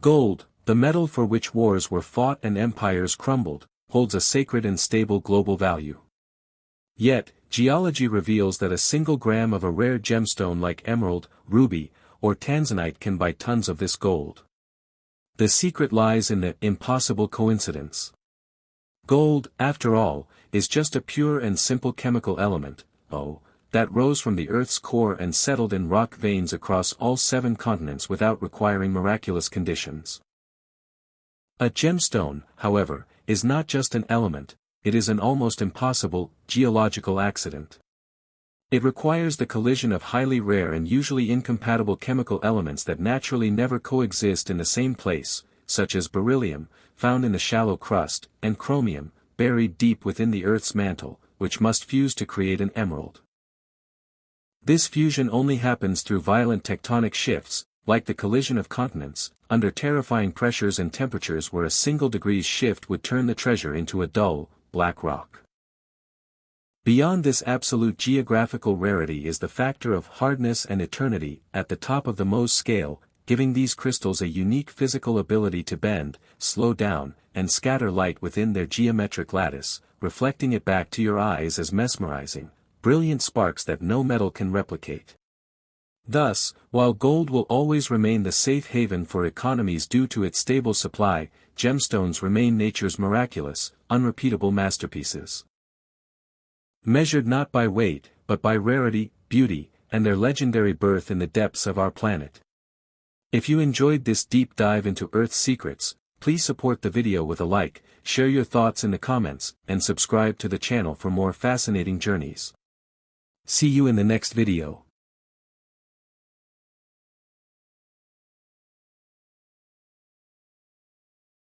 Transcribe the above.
Gold, the metal for which wars were fought and empires crumbled, holds a sacred and stable global value. Yet, geology reveals that a single gram of a rare gemstone like emerald, ruby, or tanzanite can buy tons of this gold. The secret lies in the impossible coincidence. Gold, after all, is just a pure and simple chemical element, that rose from the Earth's core and settled in rock veins across all 7 continents without requiring miraculous conditions. A gemstone, however, is not just an element, it is an almost impossible, geological accident. It requires the collision of highly rare and usually incompatible chemical elements that naturally never coexist in the same place, such as beryllium, found in the shallow crust, and chromium, buried deep within the Earth's mantle, which must fuse to create an emerald. This fusion only happens through violent tectonic shifts, like the collision of continents, under terrifying pressures and temperatures where a single degree's shift would turn the treasure into a dull, black rock. Beyond this absolute geographical rarity is the factor of hardness and eternity at the top of the Mohs scale, giving these crystals a unique physical ability to bend, slow down, and scatter light within their geometric lattice, reflecting it back to your eyes as mesmerizing, brilliant sparks that no metal can replicate. Thus, while gold will always remain the safe haven for economies due to its stable supply, gemstones remain nature's miraculous, unrepeatable masterpieces. Measured not by weight, but by rarity, beauty, and their legendary birth in the depths of our planet. If you enjoyed this deep dive into Earth's secrets, please support the video with a like, share your thoughts in the comments, and subscribe to the channel for more fascinating journeys. See you in the next video.